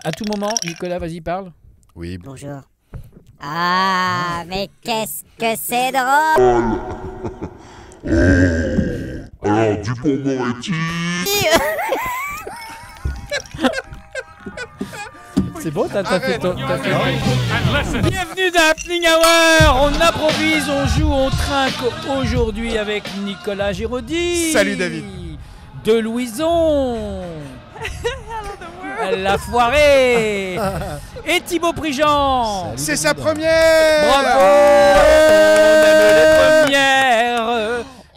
À tout moment, Nicolas, vas-y, parle. Oui. Bonjour. Ah, mais qu'est-ce que c'est drôle! Alors, Dupond-Moretti. C'est bon, t'as fait ton... Bienvenue dans Happening Hour. On improvise, on joue, on trinque aujourd'hui avec Nicolas Giraudy. Salut David. De Louison. La Foirée. Et Thibaut Prigent. C'est sa première. Bravo.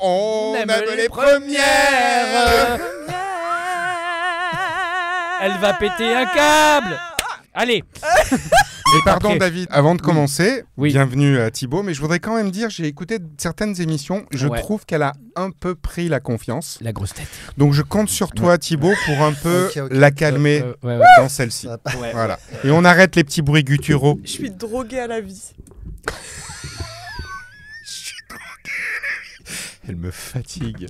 On aime les premières. Elle va péter un câble. Allez. Et pardon David, avant de commencer, Oui. bienvenue à Thibaut, mais je voudrais quand même dire, j'ai écouté certaines émissions, je Ouais. trouve qu'elle a un peu pris la confiance. La grosse tête. Donc je compte sur toi Thibaut pour un peu Ok. la calmer Ouais. dans celle-ci. Ça va pas. Ouais. Voilà. Et on arrête les petits bruits gutturaux. Je suis droguée à la vie. Elle me fatigue.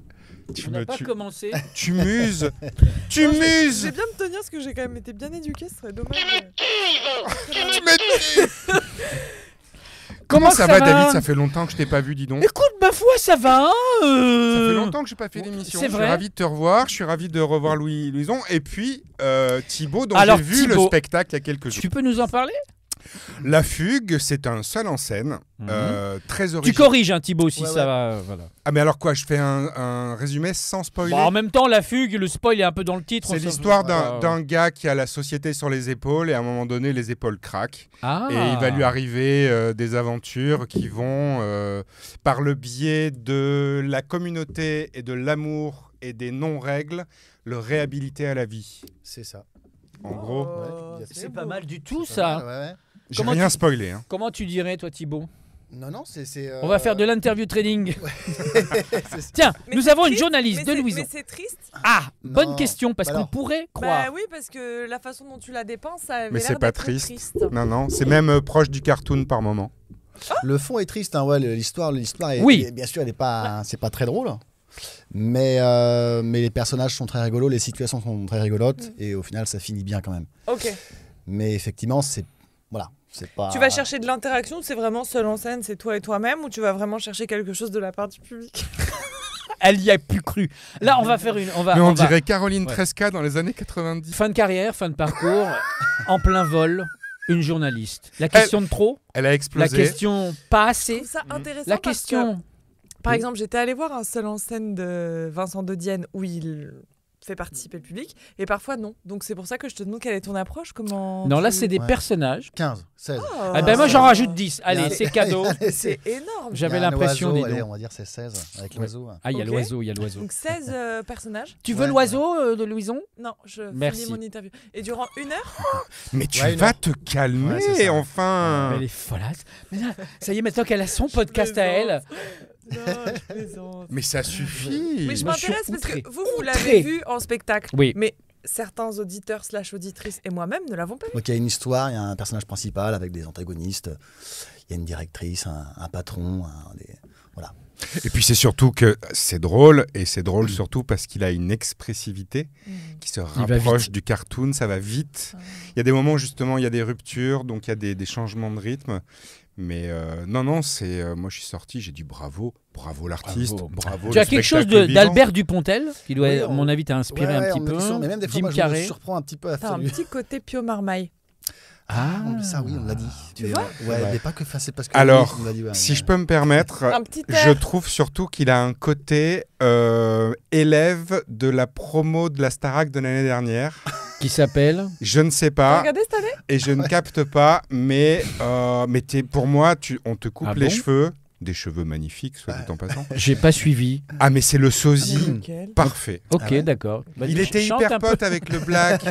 Tu On n'a me pas tues. commencé. Tu muses. Tu Non, j'ai muses. bien me tenir parce que j'ai quand même été bien éduquée, ce serait dommage. Tu me tues. Comment ça va David? Ça fait longtemps que je t'ai pas vu, dis donc. Écoute, ma foi, ça va. Ça fait longtemps que j'ai pas fait d'émission. C'est Je suis vrai. ravi de te revoir. Je suis ravi de revoir Louison. Et puis Thibaut, dont Alors, j'ai vu le Thibaut, spectacle il y a quelques jours. Tu peux nous en parler? La Fugue, c'est un seul en scène, très Tu original. corriges, hein, Thibaut, si Ouais, ça ouais. va. Voilà. Ah mais alors quoi? Je fais un résumé sans spoiler. Bon, en même temps, la fugue, le spoil est un peu dans le titre. C'est on s'en- l'histoire Voilà. d'un gars qui a la société sur les épaules et à un moment donné, les épaules craquent. Ah. Et il va lui arriver des aventures qui vont, par le biais de la communauté et de l'amour et des non-règles, le réhabiliter à la vie. C'est ça. En gros, C'est pas mal du tout, C'est ça. pas mal, ouais. j'ai Comment rien tu- spoilé. Hein. Comment tu dirais, toi, Thibaut? Non, c'est. On va faire de l'interview trading. C'est ça. Tiens, Mais nous c'est avons une triste, journaliste mais de c'est- Louison. Mais c'est triste. Ah, bonne Non. question, parce Bah qu'on alors. pourrait croire. Bah oui, parce que la façon dont tu la dépenses, ça avait Mais l'air c'est pas d'être triste. Non, c'est même proche du cartoon par moment. Le fond est triste, hein, ouais, l'histoire est. Oui. Bien sûr, elle est pas, c'est pas très drôle. Mais les personnages sont très rigolos, les situations sont très rigolotes, et au final, ça finit bien quand même. Ok. Mais effectivement, c'est. Voilà. C'est pas. Tu vas chercher de l'interaction, c'est vraiment seul en scène, c'est toi et toi-même, ou tu vas vraiment chercher quelque chose de la part du public? Elle y a plus cru. Là, on va faire une. Mais on va- dirait Caroline Ouais. Tresca dans les années 90. Fin de carrière, fin de parcours, en plein vol, une journaliste. La question de trop, Elle a la explosé. question pas Je assez, trouve ça intéressant. la parce question. que, par exemple, j'étais allée voir un seul en scène de Vincent de Dienne où il fait participer le public, et parfois non. Donc c'est pour ça que je te demande quelle est ton approche. Comment Non, là, tu- c'est des Ouais. personnages. 15, 16. Oh, Ah ben moi, j'en rajoute 10. Allez, Il y a- c'est cadeau. Allez, c'est énorme. J'avais Il y a un l'impression, oiseau, dis allez, donc. on va dire c'est 16 avec Ouais. l'oiseau. Ah, il y a Ok. l'oiseau, il y a l'oiseau. Donc 16 personnages. Tu veux Ouais, l'oiseau de Louison? Non, je Merci. finis mon interview. Et durant 1 heure, Mais tu Ouais, vas non. te calmer, Ouais, c'est ça. enfin. Elle est folasse. Mais là, ça y est, maintenant qu'elle a son podcast à elle. non, je plaisante. Mais ça suffit. Mais je Moi, je suis m'intéresse parce outré. que vous Outré. l'avez vu en spectacle. Oui. Mais certains auditeurs / auditrices et moi-même ne l'avons pas vu. Donc il y a une histoire, il y a un personnage principal avec des antagonistes, il y a une directrice, un patron, voilà. Et puis c'est surtout que c'est drôle, et c'est drôle surtout parce qu'il a une expressivité qui se Il va rapproche vite. du cartoon, ça va vite. Il y a des moments où justement il y a des ruptures, donc il y a des changements de rythme. Mais non, c'est moi je suis sorti, j'ai dit bravo l'artiste, Bravo. bravo. Tu le as quelque chose spectacle vivant. d'Albert Dupontel, qui doit, Oui, à mon avis, t'a inspiré un petit on est peu. question, mais même des fois, Jim moi, je Carrey. me surprends un petit peu à T'as faire un du... petit côté Pio Marmaille. Ça oui, on l'a dit. Tu Mais, vois ouais, Ouais. mais pas que, c'est parce que Alors, on l'a dit, ouais, Si mais- je peux me permettre, Un petit je air. trouve surtout qu'il a un côté élève de la promo de la Starac de l'année dernière. Qui s'appelle Je ne sais T'as pas. regardé cette année? Et je ne capte pas, mais pour moi, on te coupe Ah les bon cheveux. Des cheveux magnifiques, soit dit en passant. J'ai pas suivi. Ah, mais c'est le sosie Nickel. parfait. Ok, Ah ouais. d'accord. Bah, Il était chante hyper un peu. pote avec le black.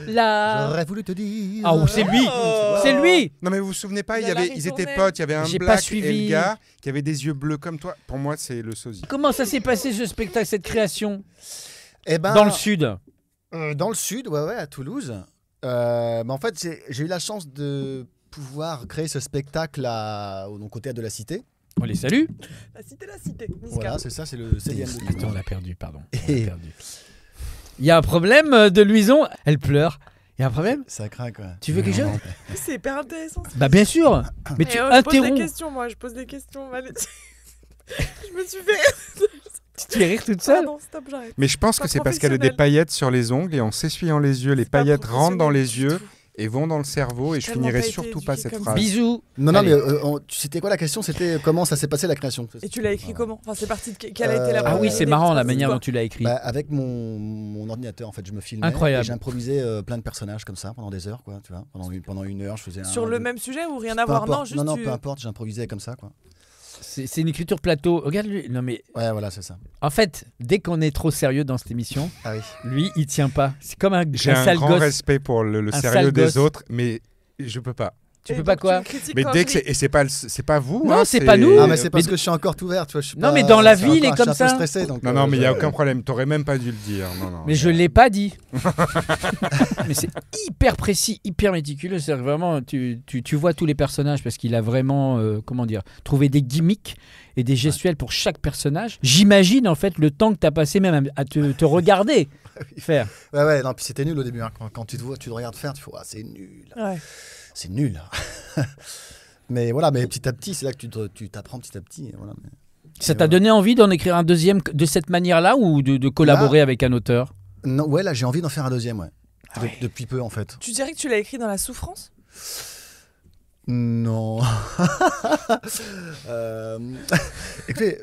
Là. J'aurais voulu te dire... Ah, c'est lui. Oh. C'est lui. Non, mais vous vous souvenez pas, Il a la ils étaient ritournelle. potes. Il y avait un J'ai pas black et suivi. le gars qui avait des yeux bleus comme toi. Pour moi, c'est le sosie. Comment ça s'est passé ce spectacle, cette création Eh ben, dans le sud? Dans le sud, ouais, à Toulouse. Mais en fait, j'ai eu la chance de pouvoir créer ce spectacle donc, au Théâtre de la Cité. On les salue. La cité, Niska. Voilà, c'est ça, c'est le 7e. Attends, on l'a perdu, pardon. On l'a Et- perdu. Il y a un problème de Louison. Elle pleure. Y a un problème? Ça craque, ouais. Tu veux quelque chose? C'est hyper intéressant. Bah bien sûr. Mais tu Je pose des interromps. questions, moi. Je pose des questions. Allez. Je me suis fait. Tu te fais rire toute seule? Non, stop, j'arrête. Mais je pense Pas que c'est parce qu'elle a des professionnel. paillettes sur les ongles et en s'essuyant les yeux, les C'est pas paillettes rentrent dans les professionnel yeux du tout. et vont dans le cerveau. Et je tellement finirai pas été surtout pas éduquée cette comme phrase. Bisous. Non, Allez. mais c'était quoi la question? C'était comment ça s'est passé la création? Et tu l'as écrit comment? Enfin, c'est parti de quelle a été la Ah première oui, c'est idée marrant que la tu manière as dont tu l'as écrit. Bah, avec mon ordinateur, en fait, je me filmais. Incroyable. Et j'improvisais plein de personnages comme ça pendant des heures, quoi. Tu vois, pendant une heure, je faisais Sur un, le deux- même sujet ou rien Peu à voir? importe. Non, juste non, tu- peu importe, j'improvisais comme ça, quoi. C'est une écriture plateau. Regarde-lui. Non mais Ouais, voilà, c'est ça. en fait, dès qu'on est trop sérieux dans cette émission, Ah oui. lui, il tient pas. C'est comme un J'ai un sale grand gosse. respect pour le Un sérieux sale gosse. des autres, mais je peux pas. Tu Et peux pas donc, quoi? me critiques Mais quand dès je que lis. c'est pas vous. Non, hein, c'est pas nous. Ah, mais c'est parce Mais que je suis encore ouverte, tu vois. Je suis Non, pas- mais dans la c'est vie, il est encore- comme je suis un ça. peu stressé, donc, Non, mais il y a je- aucun problème. T'aurais même pas dû le dire. Non. Mais je l'ai pas dit. Mais c'est hyper précis, hyper méticuleux. C'est vraiment, tu vois tous les personnages parce qu'il a vraiment, comment dire, trouvé des gimmicks et des gestuels pour chaque personnage. J'imagine en fait le temps que tu as passé même à te regarder faire. Ouais, non, puis c'était nul au début. Hein. Quand tu te regardes faire, tu fais, ah, c'est nul. Ouais. C'est nul. Mais voilà, mais petit à petit, c'est là que tu t'apprends petit à petit. Et voilà. Ça Et t'a voilà. donné envie d'en écrire un deuxième de cette manière-là ou de collaborer avec un auteur? Non, ouais, là, j'ai envie d'en faire un deuxième, ouais. Ah ouais. Depuis peu, en fait. Tu dirais que tu l'as écrit dans la souffrance? Non. Écoutez,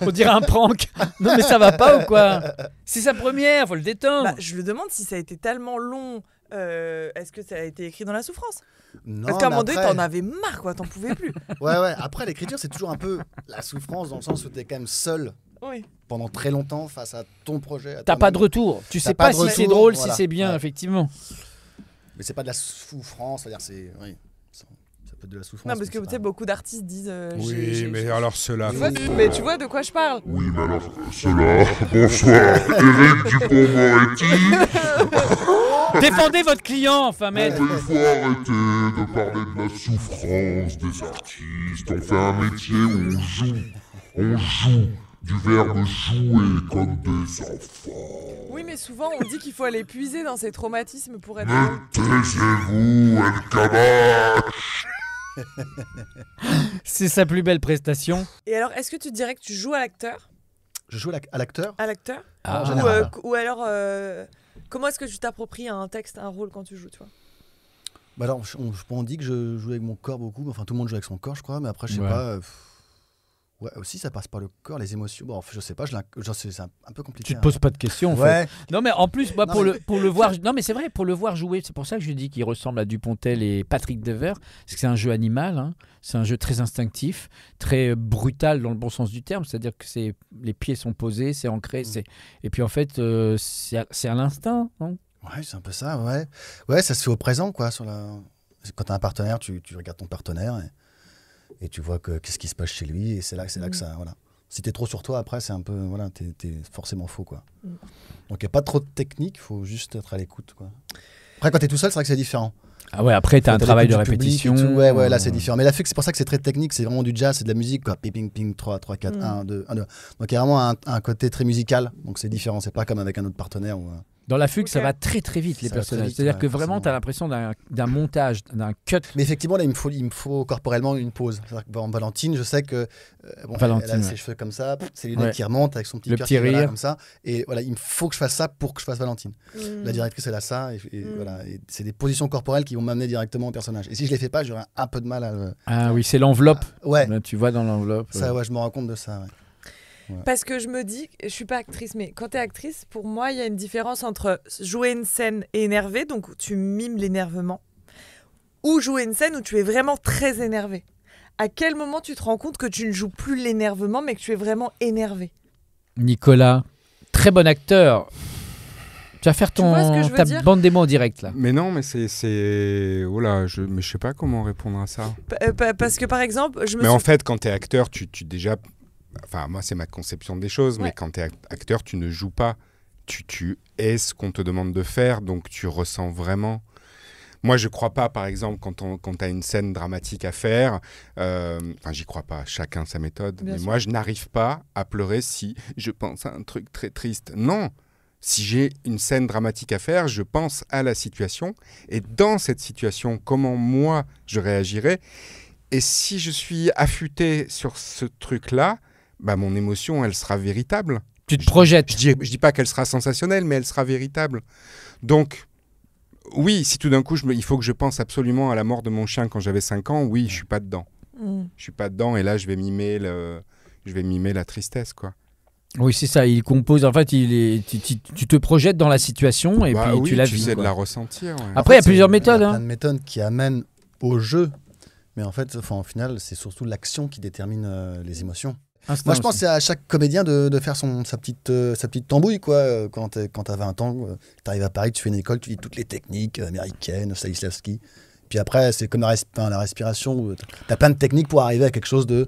On dirait un prank. Non mais ça va pas ou quoi? C'est sa première, faut le détendre. Bah, je me demande si ça a été tellement long. Est-ce que ça a été écrit dans la souffrance? non. Parce qu'à un mais moment donné, après- t'en avais marre, quoi. T'en pouvais plus. Ouais. Après, l'écriture, c'est toujours un peu la souffrance dans le sens où t'es quand même seul Oui. pendant très longtemps face à ton projet. à T'as pas de toi-même. retour. Tu T'as sais pas pas de si c'est retour, drôle, voilà. si c'est bien, Ouais. effectivement. Mais c'est pas de la souffrance, c'est-à-dire c'est. Oui. Ça peut être de la souffrance. Non, parce mais que c'est tu sais, pas- beaucoup d'artistes disent. Oui, mais alors cela. Tu vois, mais tu vois de quoi je parle? Oui, mais alors, cela. Bonsoir, Éric Dupond-Moretti. Défendez votre client, enfin, maître. Il faut arrêter de parler de la souffrance des artistes. On fait un métier où on joue. On joue. Du verbe jouer comme des enfants. Oui, mais souvent, on dit qu'il faut aller puiser dans ses traumatismes pour être. Mais taisez-vous, El Kabach. C'est sa plus belle prestation. Et alors, est-ce que tu dirais que tu joues à l'acteur? Je joue à l'acteur. À l'acteur? Ah, En Ou, général. ou alors, comment est-ce que tu t'appropries un texte, un rôle quand tu joues, tu vois? Bah alors, on dit que je joue avec mon corps beaucoup. Enfin, tout le monde joue avec son corps, je crois. Mais après, je sais Ouais. pas. Ouais, aussi, ça passe par le corps, les émotions. Bon, je sais pas. C'est un peu compliqué. Tu te poses pas de questions, en fait. Ouais. Non, mais en plus, moi, Non, pour, mais- pour le voir. Non, mais c'est vrai, pour le voir jouer, c'est pour ça que je dis qu'il ressemble à Dupontel et Patrick Devers. Parce que c'est un jeu animal, hein. C'est un jeu très instinctif, très brutal dans le bon sens du terme. C'est-à-dire que les pieds sont posés, c'est ancré. Et puis, en fait, c'est à l'instinct, non? Ouais, c'est un peu ça, ouais. Ouais, ça se fait au présent, quoi. Quand tu as un partenaire, tu regardes ton partenaire et tu vois qu'est-ce qui se passe chez lui. Et c'est là que ça. Voilà. Si tu es trop sur toi, après, c'est un peu. Voilà, t'es forcément faux, quoi. Donc, il n'y a pas trop de technique, il faut juste être à l'écoute, quoi. Après, quand tu es tout seul, c'est vrai que c'est différent. Ah ouais, après, t'as un Faut être à travail de l'écoute du public et répétition. tout. Ouais, là, c'est différent. Mais la fugue, c'est pour ça que c'est très technique. C'est vraiment du jazz, c'est de la musique, quoi. Ping, ping, ping, 3, 3, 4, 1, 2, 1, 2. Donc, il y a vraiment un côté très musical. Donc, c'est différent. C'est pas comme avec un autre partenaire. Dans la fugue, Ok. ça va très très vite, les Ça va très personnages. vite, C'est-à-dire ouais, que vraiment, forcément. tu as l'impression d'un montage, d'un cut. Mais effectivement, là, il me faut corporellement une pause. C'est-à-dire que, Valentine, je sais que Valentine, elle a ouais. ses cheveux comme ça, ses lunettes Ouais. qui remontent avec son petit Le cœur petit qui est là, rire. comme ça. Et voilà, il me faut que je fasse ça pour que je fasse Valentine. La directrice, elle a ça. Et voilà, et c'est des positions corporelles qui vont m'amener directement au personnage. Et si je les fais pas, j'aurai un peu de mal à. Ah oui, c'est l'enveloppe. Ouais, Là, tu vois dans l'enveloppe. ça, ouais, je me rends compte de ça. Ouais. Parce que je me dis, je suis pas actrice, mais quand tu es actrice, pour moi, il y a une différence entre jouer une scène et énerver, donc tu mimes l'énervement, ou jouer une scène où tu es vraiment très énervé. À quel moment tu te rends compte que tu ne joues plus l'énervement, mais que tu es vraiment énervé? Nicolas, très bon acteur. Tu vas faire Tu vois ce que je veux ta dire bande démo en direct là. Mais non, mais c'est. Oh là, mais je sais pas comment répondre à ça. Parce que par exemple, je me Mais suis... en fait, quand tu es acteur, tu déjà. Enfin, moi, c'est ma conception des choses, mais Ouais. quand tu es acteur, tu ne joues pas. Tu es ce qu'on te demande de faire, donc tu ressens vraiment. Moi, je crois pas, par exemple, quand tu as une scène dramatique à faire, enfin, j'y crois pas, chacun sa méthode, Bien mais sûr. moi, je n'arrive pas à pleurer si je pense à un truc très triste. Non, Si j'ai une scène dramatique à faire, je pense à la situation. Et dans cette situation, comment moi, je réagirais. Et si je suis affûté sur ce truc-là, bah, mon émotion, elle sera véritable. Tu te projettes. Je dis pas qu'elle sera sensationnelle, mais elle sera véritable. Donc, oui, si tout d'un coup, il faut que je pense absolument à la mort de mon chien quand j'avais 5 ans, oui, je suis pas dedans. Je suis pas dedans et là, je vais mimer la tristesse, quoi. Oui, c'est ça. Il compose. En fait, tu te projettes dans la situation et puis Oui, tu la tu vis. sais de Quoi. la ressentir. Ouais. Après, il y a plusieurs méthodes. Il y a Hein. plein de méthodes qui amènent au jeu. Mais en fait, au final, c'est surtout l'action qui détermine les émotions. Instinct Moi, je pense aussi. que c'est à chaque comédien de faire sa petite tambouille, quoi. Quand t'as 20 ans, t'arrives à Paris, tu fais une école, tu lis toutes les techniques américaines, Stanislavski. Puis après, c'est comme la respiration. Où t'as plein de techniques pour arriver à quelque chose de...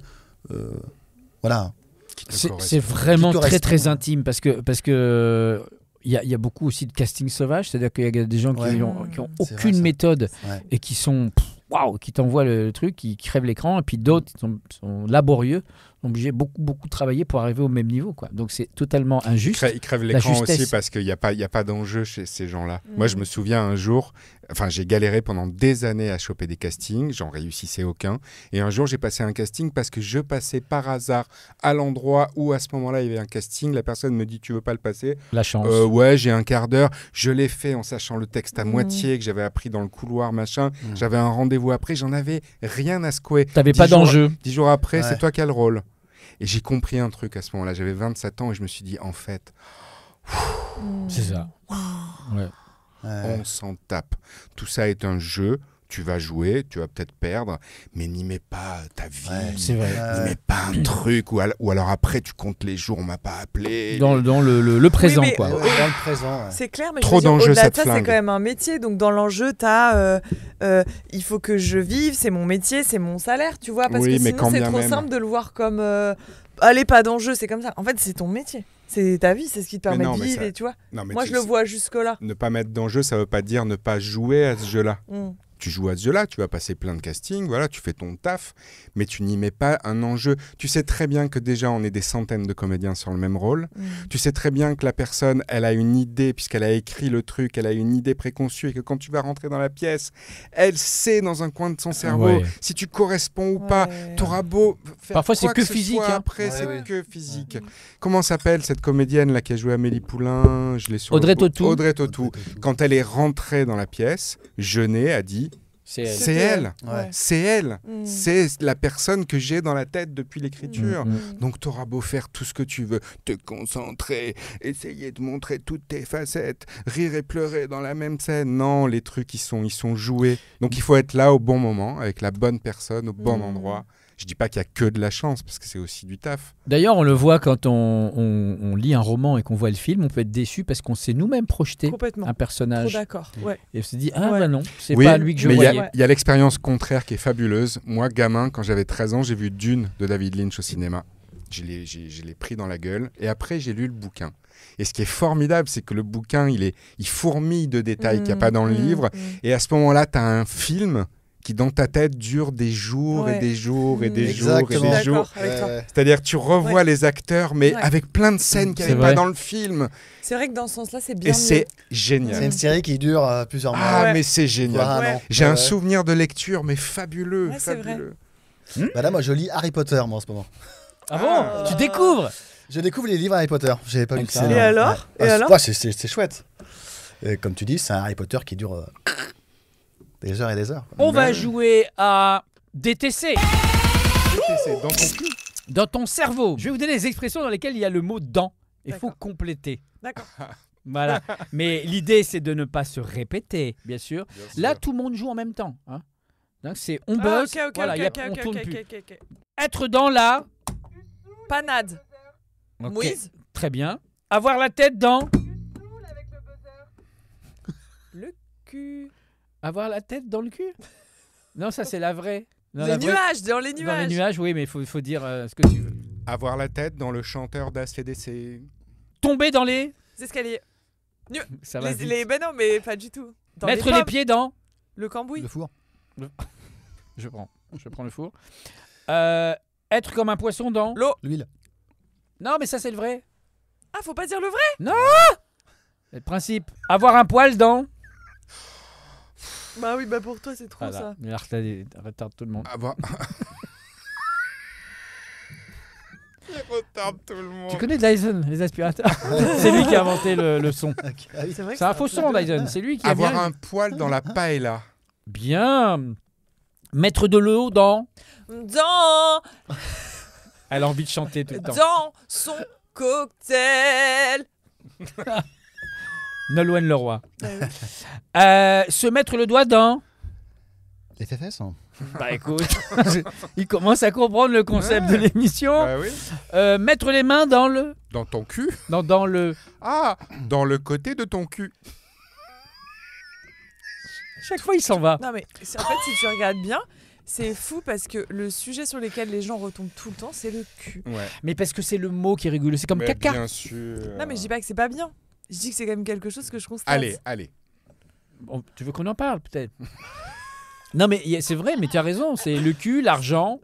voilà. Qui te C'est correspond. vraiment Qui très correspond. très intime parce que il y a beaucoup aussi de casting sauvage, c'est-à-dire qu'il y a des gens qui Ouais. ont C'est aucune vrai, ça. méthode Ouais. et qui sont waouh, qui t'envoient le truc, qui crèvent l'écran, et puis d'autres qui sont laborieux, sont obligés beaucoup de travailler pour arriver au même niveau, quoi. Donc c'est totalement injuste. Ils crèvent l'écran justesse. aussi parce qu'il n'y a pas d'enjeu chez ces gens-là. Moi, je me souviens un jour, j'ai galéré pendant des années à choper des castings, j'en réussissais aucun. Et un jour, j'ai passé un casting parce que je passais par hasard à l'endroit où à ce moment-là, il y avait un casting. La personne me dit, tu veux pas le passer ? La chance. Ouais, j'ai un quart d'heure. Je l'ai fait en sachant le texte à moitié, que j'avais appris dans le couloir, machin. J'avais un rendez-vous après, j'en avais rien à secouer. T'avais 10 pas jours- d'enjeu. 10 jours après, Ouais. c'est toi qui as le rôle. Et j'ai compris un truc à ce moment-là. J'avais 27 ans et je me suis dit, en fait, C'est ça. Ouais. on s'en tape. Tout ça est un jeu. Tu vas jouer, tu vas peut-être perdre, mais n'y mets pas ta vie. Ouais. C'est vrai. N'y mets pas un truc. Ou alors après, tu comptes les jours, on m'a pas appelé. Dans le présent, mais- quoi. Dans le présent. Ouais. C'est clair, mais Trop je veux dire, d'enjeux, au-delà ça de te ça, c'est flingue. quand même un métier. Donc dans l'enjeu, il faut que je vive, c'est mon métier, c'est mon salaire, tu vois. Parce Oui, que mais sinon, quand c'est bien trop même. simple de le voir comme allez, pas d'enjeu, c'est comme ça. En fait, c'est ton métier. C'est ta vie, c'est ce qui te Mais permet non, de mais vivre, ça- et tu vois. Non, mais Moi, tu je le sais, vois jusque-là. Ne pas mettre d'enjeu, ça veut pas dire ne pas jouer à ce jeu-là. Mm. Tu joues à ce jeu-là, tu vas passer plein de castings, voilà, tu fais ton taf, mais tu n'y mets pas un enjeu. Tu sais très bien que déjà on est des centaines de comédiens sur le même rôle. Tu sais très bien que la personne, elle a une idée, puisqu'elle a écrit le truc, elle a une idée préconçue, et que quand tu vas rentrer dans la pièce, elle sait dans un coin de son cerveau Ouais. si tu corresponds ou pas. Ouais. T'auras beau faire Parfois, c'est quoi que ce physique, soit hein. Après, Ouais, c'est oui. que physique. Comment s'appelle cette comédienne là qui a joué Amélie Poulain? Je l'ai sur Audrey le coup. Tautou. Audrey Tautou. Quand elle est rentrée dans la pièce, Jeunet a dit C'est elle. c'est elle. Ouais. C'est elle. Mm. C'est la personne que j'ai dans la tête depuis l'écriture. Mm. Donc t'auras beau faire tout ce que tu veux, te concentrer, essayer de montrer toutes tes facettes, rire et pleurer dans la même scène. Non, les trucs ils sont joués. Donc il faut être là au bon moment, avec la bonne personne, au bon endroit. Je dis pas qu'il y a que de la chance, parce que c'est aussi du taf. D'ailleurs, on le voit quand on lit un roman et qu'on voit le film, on peut être déçu parce qu'on s'est nous-mêmes projeté Complètement. un Trop personnage d'accord. Ouais. et on se dit ah Ouais. bah non, c'est Oui, pas lui que je mais voyais. il y a l'expérience contraire qui est fabuleuse. Moi, gamin, quand j'avais 13 ans, j'ai vu Dune de David Lynch au cinéma. Je l'ai pris dans la gueule. Et après, j'ai lu le bouquin. Et ce qui est formidable, c'est que le bouquin, il fourmille de détails qu'il n'y a pas dans le livre. Et à ce moment-là, tu as un film qui, dans ta tête, dure des jours et Ouais. des jours et des Exactement. jours et des jours. D'accord avec toi. C'est-à-dire, tu revois Ouais. les acteurs, mais Ouais. avec plein de scènes qu'il n'y C'est avait pas vrai. dans le film. C'est vrai que dans ce sens-là, c'est Et bien c'est mieux. génial. C'est une série qui dure plusieurs mois. Ah, Ouais. mais c'est génial. voire un Ouais. an. J'ai un Ouais. souvenir de lecture, mais fabuleux. Ouais, c'est vrai. fabuleux. Bah là, moi, je lis Harry Potter, moi, en ce moment. Ah bon, tu découvres. Je découvre les livres Harry Potter. J'avais pas lu ça. Excellent. Et alors Ouais. Et Ah, alors ouais, c'est chouette. Et comme tu dis, c'est un Harry Potter qui dure des heures et des heures. On va jouer à DTC C'est dans ton cul. dans ton cerveau. Je vais vous donner des expressions dans lesquelles il y a le mot dans. Il faut D'accord. compléter. D'accord. Voilà. Mais l'idée, c'est de ne pas se répéter, bien sûr. Là, tout le monde joue en même temps. Hein. Donc, c'est on Ah, bosse. ok, ok, Voilà, ok, y a- ok, on ok, tourne ok, plus. ok, ok. Être dans la. Panade. Ok, Moïse. très bien. Avoir la tête dans. Le cul. Avoir la tête dans le cul. Non, ça c'est la vraie. Non, Les la vraie- nuages, dans les Dans les nuages. nuages, oui, mais il faut dire ce que tu veux. Avoir la tête dans le chanteur d'ACDC. Tomber dans les. Les escaliers. Ça va vite. Ben non, mais pas du tout. Dans Mettre les les pommes. pieds dans. Le cambouis. Le four. Je prends le four. Être comme un poisson dans. L'eau. L'huile. Non, mais ça c'est le vrai. Ah, faut pas dire le vrai. Le principe, avoir un poil dans... Bah oui, bah pour toi, c'est trop Voilà. ça. Il retarde tout le monde. Avoir... Il retarde tout le monde. Tu connais Dyson, les aspirateurs? C'est lui qui a inventé le son. Ah oui. C'est vrai que C'est un faux son, Dyson. C'est lui qui a Avoir bien... un poil dans la paella. Bien. Mettre de l'eau dans... Dans Elle a envie de chanter tout le temps. dans son cocktail. Nolwenn Leroy. Ah oui. Se mettre le doigt dans... Les fesses hein. Bah écoute, il commence à comprendre le concept de l'émission. Bah oui. Mettre les mains dans le... Dans ton cul. Dans le... Ah, dans le côté de ton cul. Chaque fois, il s'en va. Non mais en fait, si tu regardes bien, c'est fou parce que le sujet sur lequel les gens retombent tout le temps, c'est le cul. Ouais. Mais parce que c'est le mot qui est rigolo. C'est comme Mais caca. bien sûr. Non mais je dis pas que c'est pas bien. Je dis que c'est quand même quelque chose que je constate. Allez. Bon, tu veux qu'on en parle, peut-être? Non, mais c'est vrai, mais tu as raison. C'est le cul, l'argent.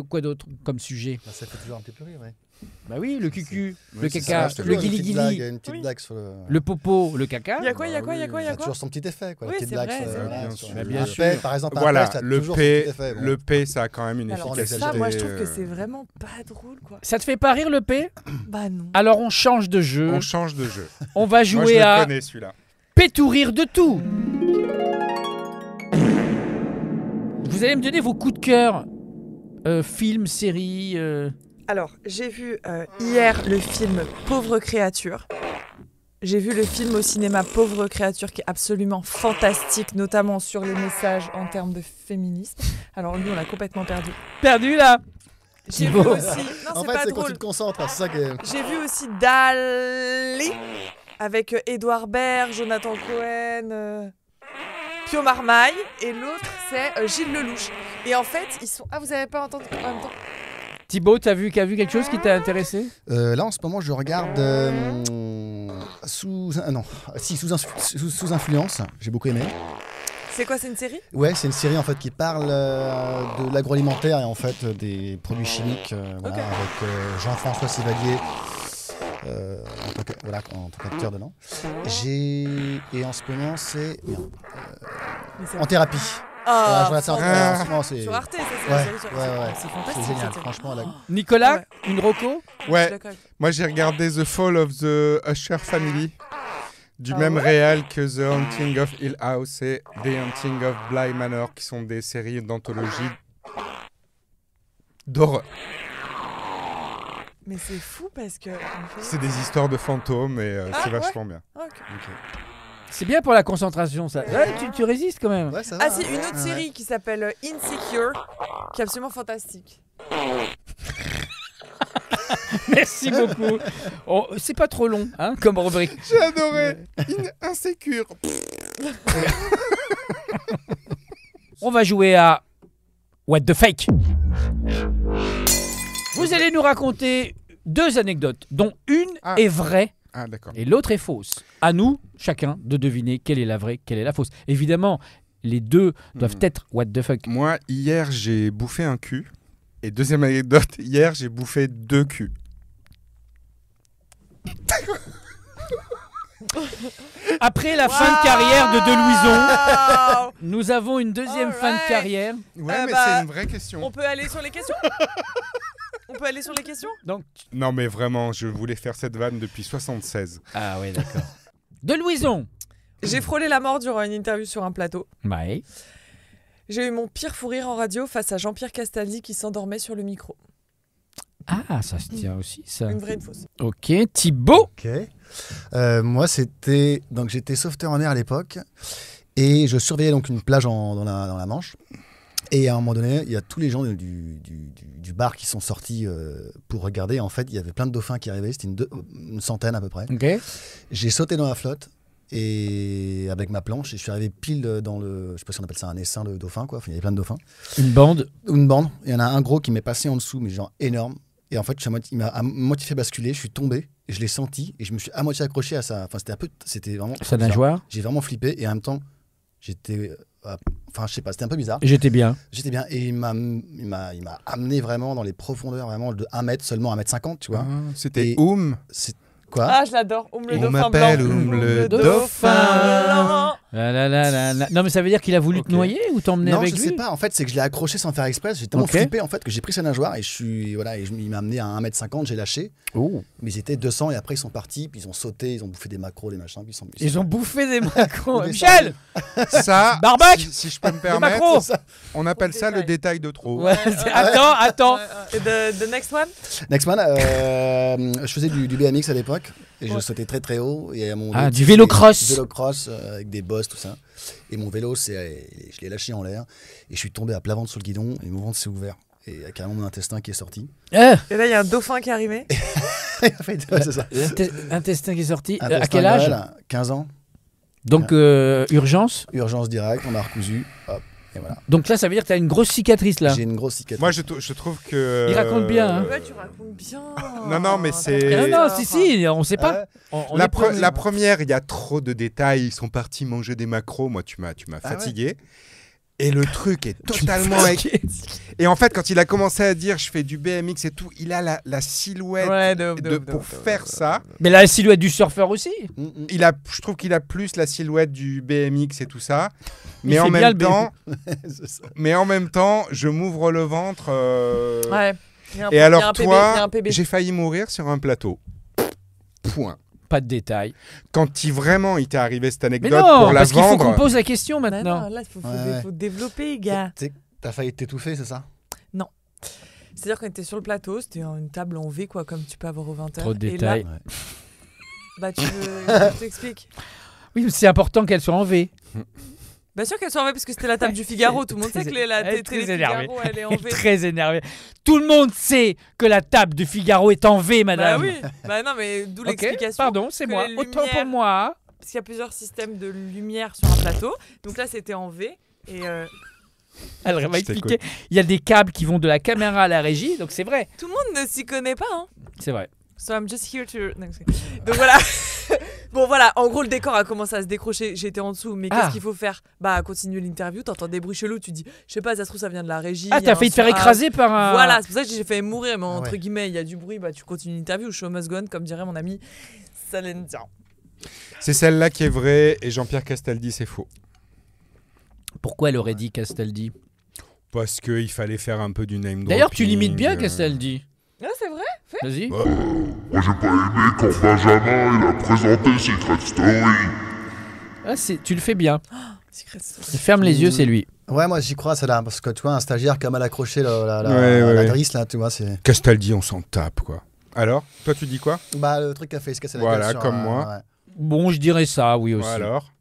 Quoi d'autre comme sujet? Ça fait toujours un petit peu rire, ouais. Bah oui, le cucu, Oui, le c'est caca, ça, je te le le dis. Il y a guili-guili, une petite Oui. blague sur le popo, le caca. Il y a quoi, il y a quoi, il y a Il quoi, il y y a a quoi toujours son petit effet, quoi. Oui, La petite c'est blague vrai, sur, c'est voilà, vrai. sur Bah, bien un sûr. P, par exemple, un Voilà, P, ça a le toujours son P, petit effet. Bon. le P, ça a quand même une Alors efficacité. ça, moi je trouve que c'est vraiment pas drôle quoi. Ça te fait pas rire le P? Bah non. Alors on change de jeu. On change de jeu. On va Moi, je jouer le à connais celui-là. Pétourir de tout. Vous allez me donner vos coups de cœur. Films, séries. Alors, j'ai vu hier le film Pauvre créature. J'ai vu le film au cinéma Pauvre créature qui est absolument fantastique, notamment sur les messages en termes de féminisme. Alors lui, on l'a complètement perdu. Perdu là. J'ai vu Thibaut. aussi... Non, En c'est fait, pas c'est quand drôle. tu te concentres, c'est ça qui est... J'ai vu aussi Dali avec Édouard Baird, Jonathan Cohen, Pio Marmaille. Et l'autre, c'est Gilles Lelouch. Et en fait, ils sont... Ah, vous avez pas entendu en même temps? Thibaut, t'as vu quelque chose qui t'a intéressé? Là, en ce moment, je regarde sous influence. J'ai beaucoup aimé. C'est quoi, c'est une série? Ouais, c'est une série en fait qui parle de l'agroalimentaire et en fait des produits chimiques. Voilà, Ok. avec Jean-François Sivalier en tant qu'acteur dedans. Et en ce moment, c'est Mais c'est- En thérapie. Voilà, je Ah, regarde ça en fantastique. en ce moment, c'est Sur Arte, ça c'est Ouais, la série sur ouais, ouais. C'est c'est fantastique. génial. cette série. Franchement, la... Nicolas, Ouais. une reco? Je suis Ouais, d'accord avec- moi j'ai regardé The Fall of the Usher Family du Ah même ouais réal que The Haunting of Hill House et The Haunting of Bly Manor qui sont des séries d'anthologie d'horreur. Mais c'est fou parce que. en fait- C'est des histoires de fantômes et Ah, c'est ouais. vachement bien. Ah, ok. C'est bien pour la concentration, ça. Ouais, tu résistes quand même. Ouais, ça va, Ah, si, une autre ouais. série qui s'appelle Insecure, qui est absolument fantastique. Merci beaucoup. Oh, c'est pas trop long, hein, comme rubrique. J'ai adoré. Insécure. On va jouer à What the Fake. Vous allez nous raconter 2 anecdotes, dont une Ah. est vraie Ah d'accord. et l'autre est fausse. À nous, chacun, de deviner quelle est la vraie, quelle est la fausse. Évidemment, les deux doivent être What the Fuck. Moi hier j'ai bouffé un cul et deuxième anecdote, hier j'ai bouffé 2 culs. Après la fin de carrière de Delouison, Waouh. nous avons une deuxième fin de Alright. carrière. Ouais mais bah, c'est une vraie question. On peut aller sur les questions On peut aller sur les questions Donc, Non mais vraiment, je voulais faire cette vanne depuis 76. ah ouais, d'accord. Delouison. J'ai frôlé la mort durant une interview sur un plateau. Ouais. J'ai eu mon pire fou rire en radio face à Jean-Pierre Castaldi qui s'endormait sur le micro. Ah, ça se tient aussi, ça. Une vraie, une fausse. Ok, Thibaut. Ok. Moi, c'était donc j'étais sauveteur en mer à l'époque et je surveillais donc une plage dans la Manche. Et à un moment donné, il y a tous les gens du bar qui sont sortis pour regarder. En fait, il y avait plein de dauphins qui arrivaient. C'était une centaine à peu près. Ok. J'ai sauté dans la flotte et avec ma planche, et je suis arrivé pile dans le, je sais pas si on appelle ça un essaim de dauphins quoi. Enfin, il y avait plein de dauphins. Une bande. Une bande. Il y en a un gros qui m'est passé en dessous, mais genre énorme. Et en fait, il m'a à moitié fait basculer. Je suis tombé et je l'ai senti et je me suis à moitié accroché à ça. Enfin, c'était vraiment. Ça nageoire. J'ai vraiment flippé et en même temps, j'étais. Enfin, je sais pas, c'était un peu bizarre. J'étais bien. J'étais bien et il m'a amené vraiment dans les profondeurs, vraiment de 1 mètre, seulement 1,50 m, tu vois. Ah, c'était Et- Oum. Quoi? Ah, je l'adore. On dauphin m'appelle blanc. le dauphin. Non, mais ça veut dire qu'il a voulu te Ok. noyer ou t'emmener Non, avec je lui? sais pas. En fait, c'est que je l'ai accroché sans faire exprès. J'ai tellement Ok. flippé en fait que j'ai pris sa nageoire et il m'a amené à 1m50. J'ai lâché. Oh. Mais ils étaient 200 et après ils sont partis. Puis ils ont sauté, ils ont bouffé des macros, des machins. Puis Ils ont bouffé des macros. Des Michel! Ça, Barbac si je peux me Des permettre, macros! on appelle ça le détail de trop. Ouais, attends. Et the next one? Next man, je faisais du BMX à l'époque et je sautais très très haut. Et à mon Ah, du vélo-cross. Du vélo-cross avec des bosses, tout ça. Et mon vélo, je l'ai lâché en l'air et je suis tombé à plat ventre sur le guidon et mon ventre s'est ouvert. Et il y a carrément mon intestin qui est sorti. Et là, il y a un dauphin qui est arrivé. En fait, ouais, c'est ça. Intestin qui est sorti. À Intestin quel âge? grêle, 15 ans. Donc, urgence. Urgence directe, on m'a recousu. Hop, et voilà. Donc là, ça veut dire que tu as une grosse cicatrice là. J'ai une grosse cicatrice. Moi, je trouve que. Il raconte bien, hein. Ouais, tu racontes bien. Non, mais c'est- Non, si, on sait pas. Ouais. On La, est pas- la première, il y a trop de détails. Ils sont partis manger des macros. Moi, tu m'as Ah fatigué. Et le truc est totalement. Et en fait, quand il a commencé à dire je fais du BMX et tout, il a la silhouette Ouais, pour faire ça. Mais la silhouette du surfeur aussi. Je trouve qu'il a plus la silhouette du BMX et tout ça. Il Mais fait en bien même le temps, C'est ça. je m'ouvre le ventre. Ouais. Il y a un Et il y a alors un PB, il y a toi, un PB. j'ai failli mourir sur un plateau. Point. Pas de détails. Quand il t'est arrivé cette Mais anecdote non, pour la parce qu'il faut qu'on vendre. pose la question Bah maintenant. non, là, il Ouais. faut développer, gars. T'as failli t'étouffer, c'est ça? C'est-à-dire qu'on était sur le plateau, c'était une table en V, quoi, comme tu peux avoir au 20h. Trop de Et détails. là, bah, tu veux que je t'explique? Oui, mais c'est important qu'elle soit en V. Bien sûr qu'elle soit en V, parce que c'était la table du Figaro. Tout le monde sait que la Elle est télé très énervée. Figaro, elle est en Elle est V. très énervée. Tout le monde sait que la table du Figaro est en V, Bah madame. oui, bah non, mais d'où Ok, l'explication. pardon, c'est que moi. les Autant pour lumières- moi. Parce qu'il y a plusieurs systèmes de lumière sur un plateau. Donc là, c'était en V. Et Elle va Je expliquer. Il y a des câbles qui vont de la caméra à la régie, donc c'est vrai. tout le monde ne s'y connaît pas, hein. C'est vrai. So I'm just here to. Non, donc voilà. Bon voilà, en gros le décor a commencé à se décrocher, j'étais en dessous, mais Ah. qu'est-ce qu'il faut faire? Bah continuer l'interview, t'entends des bruits chelous, tu dis, je sais pas, ça se trouve ça vient de la régie. Ah, il y a t'as un failli te faire son- écraser par un. Voilà, c'est pour ça que j'ai failli mourir, mais entre ouais. guillemets, il y a du bruit, bah tu continues l'interview, show must go on, comme dirait mon ami Céline Dion. C'est celle-là qui est vraie et Jean-Pierre Castaldi, c'est faux. Pourquoi elle aurait dit Castaldi? Parce qu'il fallait faire un peu du name dropping. D'ailleurs, tu limites bien Castaldi. Ah, c'est vrai? Vas-y. Moi j'ai pas aimé quand Benjamin il a présenté Secret Story. Ah, tu le fais bien. Secret Story. Ferme les yeux, c'est lui. Ouais, moi j'y crois, celle-là. Parce que tu vois, un stagiaire qui a mal accroché la Ouais. drisse, là, tu vois, c'est. Castaldi, on s'en tape, quoi. Alors, toi, tu dis quoi? Bah, le truc qui a fait se casser la Voilà, gueule sur comme un- moi. ouais. Bon, je dirais ça, oui aussi. Alors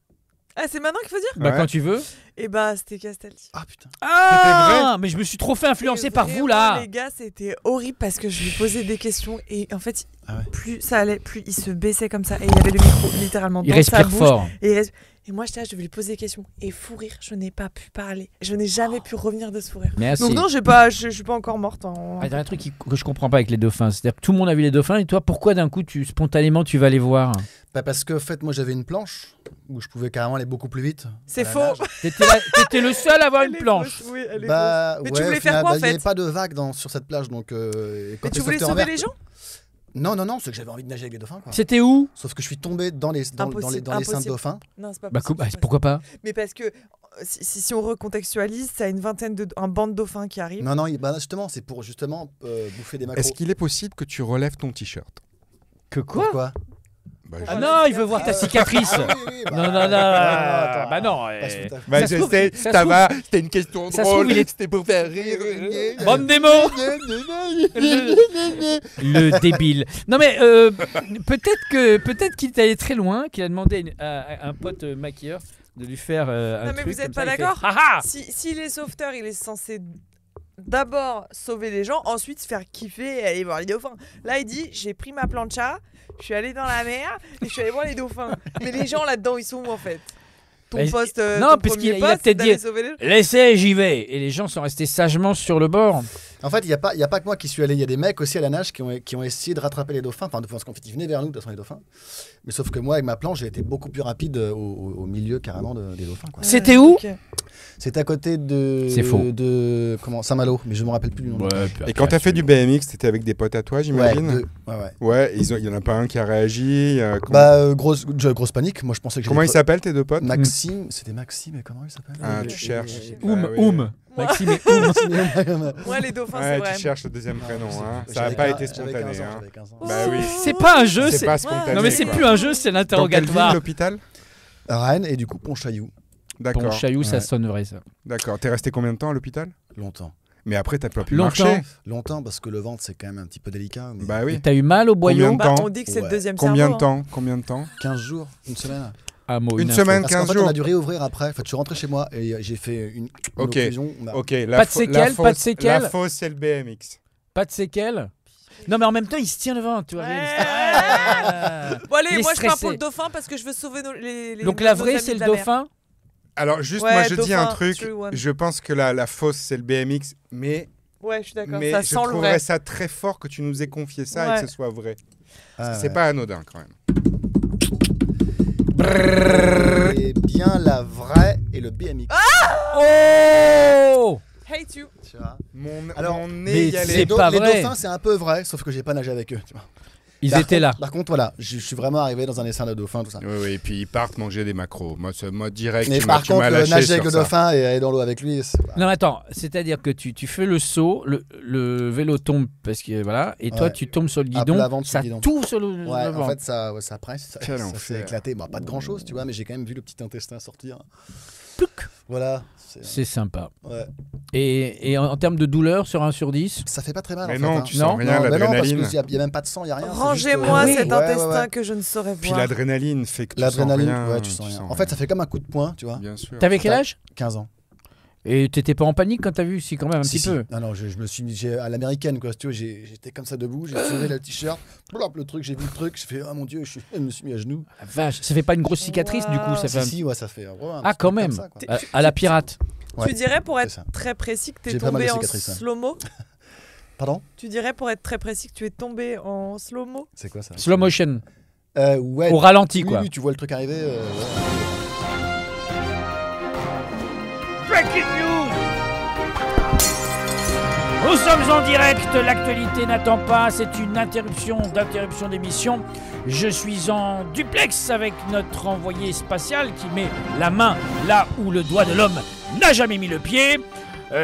Ah, c'est maintenant qu'il faut dire? Bah, Ouais. quand tu veux. Et bah, c'était Castaldi. Ah putain. Ah, mais je me suis trop fait influencer Et par vous vraiment, là. Les gars, c'était horrible parce que je lui posais des questions et en fait, Ah ouais. plus ça allait, plus il se baissait comme ça et il avait le micro littéralement Il dans sa respire bouche. fort. Et moi, j'étais là, je devais lui poser des questions et fou rire, je n'ai pas pu parler. Je n'ai jamais pu revenir de ce fou rire. Merci. Donc non, je suis pas encore morte. Ah, il y a un truc que je comprends pas avec les dauphins. C'est-à-dire que tout le monde a vu les dauphins et toi, pourquoi d'un coup, spontanément, tu vas les voir? Bah, parce que, en fait, moi j'avais une planche où je pouvais carrément aller beaucoup plus vite. C'est à la faux. nage. T'étais le seul à avoir Elle une est planche. fausse, oui, elle est Bah, fausse. Mais ouais, tu voulais au faire final, quoi, en bah, il n'y fait avait pas de vagues sur cette plage, donc. Et quand Mais tu t'es voulais sauveté en sauver mer, les gens? Non, c'est que j'avais envie de nager avec des dauphins, quoi. C'était où? Sauf que je suis tombé dans les seins de Impossible. dauphins. Non, c'est pas Bah, possible. c'est pas pourquoi pas? possible. Mais parce que si on recontextualise, ça a une vingtaine un banc de dauphins qui arrive. Non, bah, justement, c'est pour justement bouffer des macros. Est-ce qu'il est possible que tu relèves ton t-shirt? Que quoi? Pourquoi? Bah, Ah non, il veut voir ta cicatrice. Ah oui, oui, bah, Non, attends. bah non. Pas sous ta- Bah, Ça se je trouve- sais, ça se ça trouve- va, c'était une question ça se trouve, drôle, il est- c'était pour faire rire. Bande des mots. Le débile. Non mais peut-être qu'il est allé très loin, qu'il a demandé à un pote maquilleur de lui faire un Non, mais truc. vous êtes comme pas ça, il fait, d'accord? Ah ah. S'il est sauveteur, il est censé d'abord sauver les gens, ensuite se faire kiffer et aller voir les dauphins. Là, il dit, j'ai pris ma plancha, je suis allé dans la mer et je suis allé voir les dauphins. Mais les gens là-dedans, ils sont où en fait? Ton Bah, poste, non, ton parce premier qu'il a poste, peut-être d'aller dit- sauver les gens. Laissez, j'y vais. Et les gens sont restés sagement sur le bord. En fait, il y a pas que moi qui suis allé. Il y a des mecs aussi à la nage qui ont essayé de rattraper les dauphins. Enfin, parce qu'en fait, ils venaient vers nous, de toute façon, les dauphins. Mais sauf que moi, avec ma planche, j'ai été beaucoup plus rapide au milieu carrément des dauphins. Quoi. C'était où? Ok. C'était à côté de. C'est faux. De Saint-Malo, mais je me rappelle plus du nom. Et quand t'as fait du BMX, t'étais avec des potes à toi, Ouais, j'imagine. ouais. Ouais, il y en a pas un qui a réagi. Grosse panique. Moi, je pensais que Comment ils j'allais- s'appellent tes deux potes? Maxime, c'était Maxime, et comment il s'appelle Ah, tu cherches. Maxime et Moi, les dauphins, c'est Ouais, vrai. tu cherches le deuxième prénom. Hein. Ça J'avais n'a pas quin- été j'avais spontané. 15 ans, Hein. j'avais 15 ans. Oh. Bah oui. C'est pas un jeu, C'est c'est. pas spontané. Non mais c'est quoi. plus un jeu, c'est Dans quelle ville, l'interrogatoire. l'hôpital? Rennes et du coup Pontchaillou. D'accord. Pontchaillou, ça Ouais. sonne vrai ça. D'accord. T'es resté combien de temps à l'hôpital? Longtemps. Mais après, t'as pas pu Longtemps. marcher. Longtemps parce que le ventre c'est quand même un petit peu délicat. Mais Bah oui. Et t'as eu mal au boyau? Combien de temps? On dit que c'est le Ouais. deuxième Combien de cerveau, hein. temps? Combien de temps? 15 jours, une semaine. Ah, moi, Une info. semaine, Parce qu'en 15 fait, jours. on a dû réouvrir après. En fait, je suis rentré chez moi et j'ai fait une Ok. occlusion. On a- Ok. Pas de séquelles, pas de séquelles. La fausse, c'est le BMX. Pas de séquelles. Non mais en même temps, il se tient devant, tu vois. Ouais. Ah. Bon, allez, Il est moi, je pars stressé. pour le dauphin parce que je veux sauver les Donc la nos vraie, amis c'est de le la mer. dauphin. Alors, juste, Ouais, moi, je dis un dauphin, truc. 3-1. Je pense que la fausse, c'est le BMX. Mais Ouais, je suis d'accord. Mais Ça je sent le trouverais vrai. ça très fort que tu nous aies confié ça et Ouais. que ce soit vrai. Ah, C'est ouais. pas anodin quand même. Et bien la vraie et le BMX. Oh Hate you. Tu vois. Alors, Alors, mon mais nez y c'est allait. Les, pas les vrai. dauphins, c'est un peu vrai, sauf que j'ai pas nagé avec eux. Tu vois. Ils Par étaient contre- là. Par contre, voilà, je suis vraiment arrivé dans un essaim de dauphin, tout ça. Oui, oui, et puis ils partent manger des macros. Moi, direct, Mais tu m'as par contre, lâché nager sur avec le ça. dauphin et aller dans l'eau avec lui, c'est- Non, attends, c'est-à-dire que tu fais le saut, le vélo tombe parce que voilà, et toi Ouais. tu tombes sur le À guidon, plat ventre sur ça le guidon. tourne sur le Ouais, devant. en fait, ça presse, Quel ça enfer. s'est éclaté. Bon, pas de grand chose, tu vois, mais j'ai quand même vu le petit intestin sortir. Plouc. Voilà. C'est sympa. Ouais. Et en termes de douleur sur 1 sur 10, Ça fait pas très mal. Mais en non, fait, hein. tu sens rien, mais non, parce l'adrénaline. qu'il y a même pas de sang, il y a rien. c'est Rangez-moi juste, cet ouais, intestin ouais, ouais. que je ne saurais Puis voir. l'adrénaline fait que tu sens L'adrénaline, rien. ouais, tu sens rien. En fait, ça fait comme un coup de poing, tu vois. Bien sûr. t'avais quel Ça- âge 15 ans. Et t'étais pas en panique quand t'as vu? Si, quand même, un Si, petit si. peu. Non, non, je me suis mis à l'américaine, quoi. Si tu veux, j'étais comme ça debout, j'ai tiré le t-shirt, plop, le truc, j'ai vu le truc, j'ai fait, oh mon dieu, je me suis mis à genoux. Ah, vache, ça fait pas une grosse cicatrice du coup, ça fait Si, si, ouais, ça fait. Ouais, un Ah, petit quand truc même. comme ça, quoi. à la pirate. Ouais, Tu dirais pour c'est être ça. très précis que t'es J'ai pas mal de tombé en cicatrices, ouais. slow-mo. Pardon. Tu dirais pour être très précis que tu es tombé en slow-mo. C'est quoi ça? Slow motion, Ouais. au ralenti Oui, quoi. oui, tu vois le truc arriver. Ouais. Breaking news. Nous sommes en direct, l'actualité n'attend pas, c'est une interruption d'émission. Je suis en duplex avec notre envoyé spatial qui met la main là où le doigt de l'homme n'a jamais mis le pied.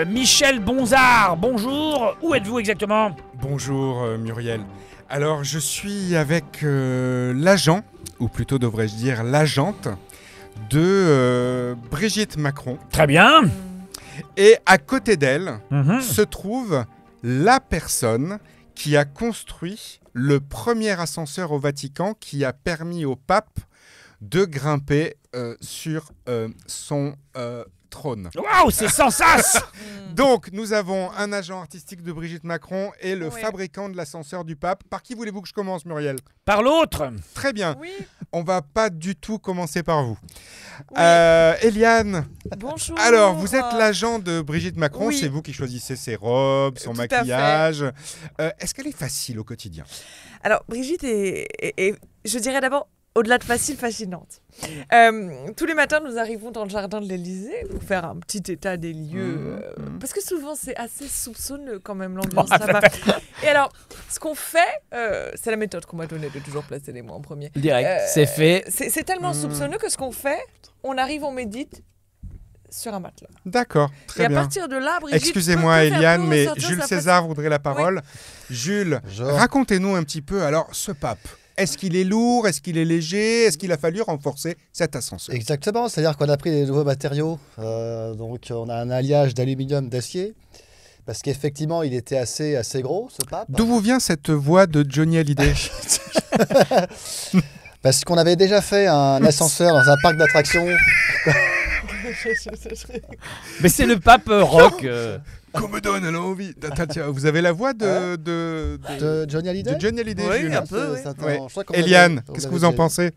Michel Bonzard, bonjour, où êtes-vous exactement? Bonjour Muriel. Alors je suis avec l'agent, ou plutôt devrais-je dire l'agente, de Brigitte Macron. Très bien. Et à côté d'elle Mhm. se trouve la personne qui a construit le premier ascenseur au Vatican qui a permis au pape de grimper sur son trône. Waouh, c'est sans sas. Donc, nous avons un agent artistique de Brigitte Macron et le Ouais. fabricant de l'ascenseur du pape. Par qui voulez-vous que je commence, Muriel? Par l'autre. Très bien. Oui, On va pas du tout commencer par vous. oui. Eliane, Bonjour. alors vous êtes l'agent de Brigitte Macron. Oui. C'est vous qui choisissez ses robes, son Tout à maquillage. Est-ce qu'elle est facile au quotidien? Alors, Brigitte est, je dirais d'abord, au-delà de facile, fascinante. Tous les matins, nous arrivons dans le jardin de l'Élysée pour faire un petit état des lieux. Parce que souvent, c'est assez soupçonneux quand même, l'ambiance là-bas. Et alors, ce qu'on fait, c'est la méthode qu'on m'a donnée de toujours placer les mots en premier. Direct, c'est fait. C'est tellement soupçonneux que ce qu'on fait, on arrive, on médite sur un matelas. D'accord, Et très à bien. partir de là, Brigitte Excusez-moi, peut faire Eliane, tout mais ressortir Jules sa César voudrait la parole. Jules, Genre. racontez-nous un petit peu. Alors, ce pape, est-ce qu'il est lourd? Est-ce qu'il est léger? Est-ce qu'il a fallu renforcer cet ascenseur? Exactement, c'est-à-dire qu'on a pris des nouveaux matériaux. Donc, on a un alliage d'aluminium, d'acier. Parce qu'effectivement, il était assez gros, ce pape. D'où vous vient cette voix de Johnny Hallyday? Parce qu'on avait déjà fait un ascenseur dans un parc d'attractions. Mais c'est le pape rock. Qu'on me donne l'envie. Tiens, vous avez la voix de De Johnny Hallyday. de Johnny Hallyday, Oui, Jules. un peu, oui. Ouais. Je crois qu'on Eliane, l'avait- on qu'est-ce que l'avait vous en déjà- pensez?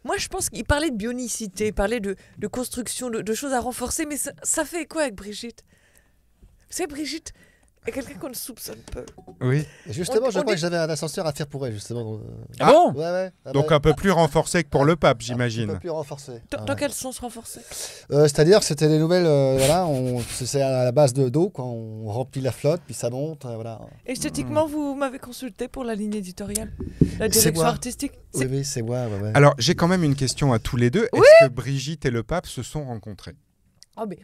Moi, je pense qu'il parlait de bionicité, il parlait de construction, de choses à renforcer, mais ça fait quoi avec Brigitte? Vous savez, Brigitte, Et quelqu'un qu'on ne soupçonne peu. Oui. Et justement, On je crois dit- que j'avais un ascenseur à faire pour elle, justement. Ah bon Ouais, ouais. Ah Donc bah, un peu plus renforcé que pour le pape, un j'imagine. peu plus renforcé. Dans quel sens renforcé? C'est-à-dire que c'était des nouvelles, voilà, c'est à la base d'eau, quoi. On remplit la flotte, puis ça monte, voilà. Esthétiquement, vous m'avez consulté pour la ligne éditoriale, la C'est direction moi. artistique. Oui, oui, c'est moi, ouais, ouais. Alors, j'ai quand même une question à tous les deux. Est-ce que Brigitte et le pape se sont rencontrés? Ah mais,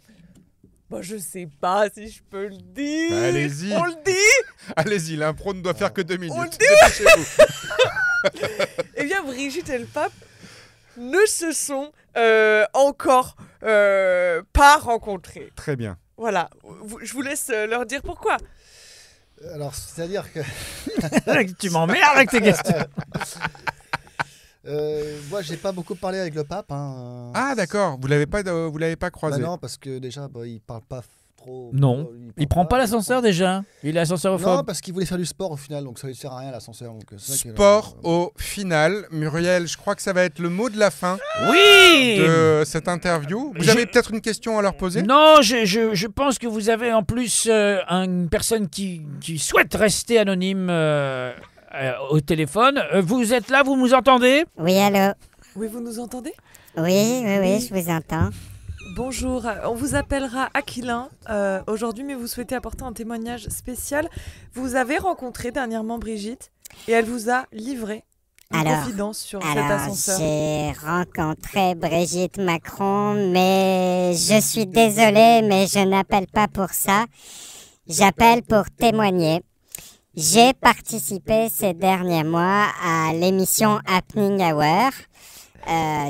bah, je sais pas si je peux le dire. Bah, allez-y. On le dit. Allez-y, l'impro ne doit faire que 2 minutes. On le dit. Dépêchez-vous. Eh bien, Brigitte et le pape ne se sont encore pas rencontrés. Très bien. Voilà, je vous laisse leur dire pourquoi. Alors, c'est-à-dire que Tu m'emmerdes avec tes questions. moi, j'ai pas beaucoup parlé avec le pape. Hein. Ah, d'accord. Vous l'avez pas croisé. Bah non, parce que déjà, il parle pas trop. Non. Il prend pas l'ascenseur déjà. Il est Non, ascenseurophobe. parce qu'il voulait faire du sport au final, donc ça lui sert à rien l'ascenseur. Donc c'est ça que- Sport au final. Muriel, je crois que ça va être le mot de la fin Oui. de cette interview. Vous Je- avez peut-être une question à leur poser? Non, je pense que vous avez en plus une personne qui souhaite rester anonyme au téléphone. Vous êtes là, vous nous entendez? Oui, allô? Oui, vous nous entendez? Oui, je vous entends. Bonjour, on vous appellera Aquilin aujourd'hui, mais vous souhaitez apporter un témoignage spécial. Vous avez rencontré dernièrement Brigitte et elle vous a livré une Alors, confidence sur cet Alors, ascenseur. j'ai rencontré Brigitte Macron, mais je suis désolée, mais je n'appelle pas pour ça. J'appelle pour témoigner. J'ai participé ces derniers mois à l'émission Happening Hour,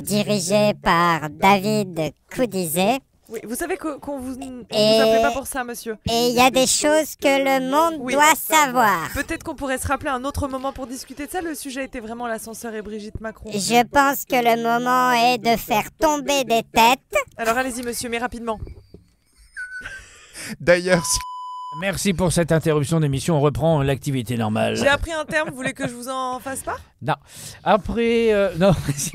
dirigée par David Koudizé. Oui, vous savez qu'on vous Et- appelait pas pour ça, monsieur. Et il y a des choses que le monde Oui. doit savoir. Peut-être qu'on pourrait se rappeler un autre moment pour discuter de ça. Le sujet était vraiment l'ascenseur et Brigitte Macron. Je pense que le moment est de faire tomber des têtes. Alors allez-y, monsieur, mais rapidement. D'ailleurs, si- Merci pour cette interruption d'émission. On reprend l'activité normale. J'ai appris un terme, vous voulez que je vous en fasse part? Après, non, vas-y.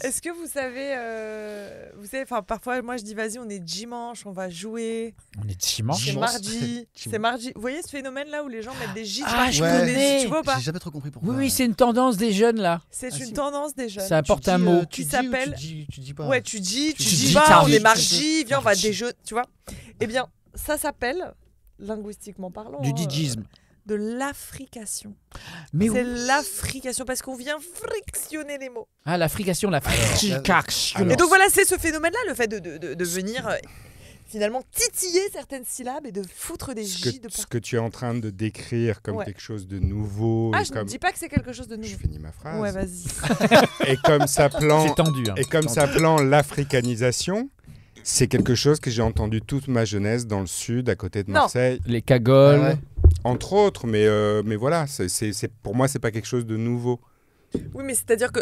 Est-ce que vous savez, enfin parfois moi je dis vas-y, on est dimanche, on va jouer. On est dimanche. C'est Dimanche. mardi. C'est mardi. Vous voyez ce phénomène là où les gens mettent des gifs Ah, je partout, connais. tu vois ou pas? J'ai jamais trop compris pourquoi. Oui, oui, c'est une tendance des jeunes là. C'est Ah, une si. tendance des jeunes. Ça apporte un mot. qui s'appelle- Tu dis pas. Ouais, tu dis dis pas, tard. on est Tu mardi, viens, on va mardi. déjeuner, tu vois. Eh bien, ça s'appelle, linguistiquement parlant, Du digisme. de l'affrication. Mais C'est oui. l'affrication parce qu'on vient frictionner les mots. Ah, la frication, la frication. Alors- Et donc voilà, c'est ce phénomène-là, le fait de venir finalement titiller certaines syllabes et de foutre des ce J de que, ce partout. que tu es en train de décrire comme Ouais. quelque chose de nouveau, Ah, et je comme... ne dis pas que c'est quelque chose de Je nouveau. finis ma phrase. Ouais, vas-y. Et comme s'appelant C'est tendu. Hein. et comme s'appelant l'africanisation, c'est quelque chose que j'ai entendu toute ma jeunesse dans le sud, à côté de Non. Marseille, Les cagoles. Ouais, ouais. entre autres. Mais voilà, pour moi, c'est pas quelque chose de nouveau. Oui, mais c'est-à-dire que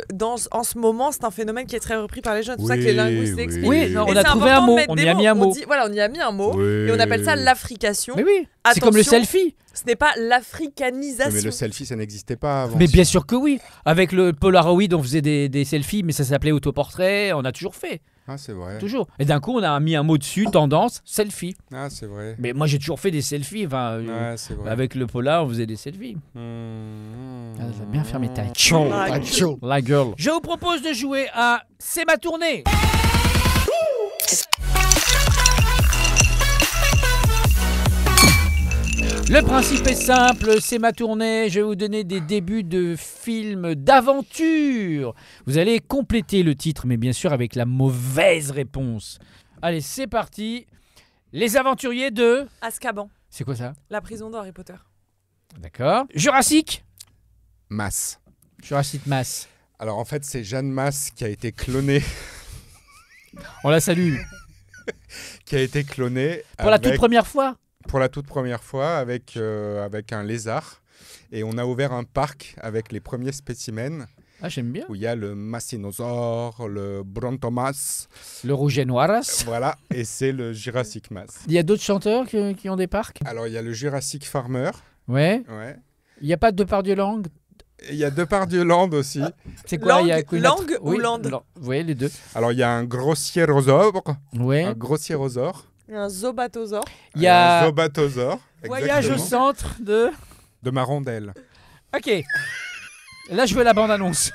en ce moment, c'est un phénomène qui est très repris par les jeunes. C'est pour ça que Oui, les linguistes oui. l'expliquent. Oui, non, Et on a c'est trouvé important un de mot. mettre On des y a mots. mis un mot. Voilà, on y a mis un mot. Oui. Et on appelle ça l'affrication. Mais oui. C'est comme le Attention, selfie. Ce n'est pas Oui, l'africanisation. mais le selfie, ça n'existait pas avant. Mais bien sûr que oui. Avec le Polaroid, on faisait des selfies, mais ça s'appelait autoportrait. On a toujours fait. Ah, c'est vrai. Toujours. Et d'un coup, on a mis un mot dessus, tendance, selfie. Ah, c'est vrai. Mais moi, j'ai toujours fait des selfies. Enfin, Ouais, c'est vrai. avec le Polar, on faisait des selfies. Ah, ça a bien fermé ta Ah, Pacho. La gueule. Je vous propose de jouer à C'est ma tournée. Le principe est simple, c'est ma tournée. Je vais vous donner des débuts de films d'aventure. Vous allez compléter le titre, mais bien sûr avec la mauvaise réponse. Allez, c'est parti. Les aventuriers de... Azkaban, C'est quoi ça? la prison de Harry Potter. D'accord. Jurassic. Masse. Jurassic Mass. Alors en fait, c'est Jeanne Masse qui a été clonée. On la salue. Qui a été clonée Pour la toute première fois. pour la toute première fois avec un lézard. Et on a ouvert un parc avec les premiers spécimens Ah, j'aime bien. où il y a le Massinosaure, le Brontomas, Le Rouge et Noiras. voilà, et c'est le Jurassic Mass. Il y a d'autres chanteurs qui ont des parcs? Alors il y a le Jurassic Farmer, Ouais. ouais. Il n'y a pas de Depardieu Lang? Et il y a Depardieu Land aussi. C'est quoi? Lang- Il y a Queen Lang At- ou Land? Oui, les deux. Alors il y a un grossiérosaure, Ouais. un grossiérosaure. Un zobatosaure. Il y a Un zobatosaure. Voyage au exactement. centre de... De ma rondelle. Ok. Là, je veux la bande-annonce.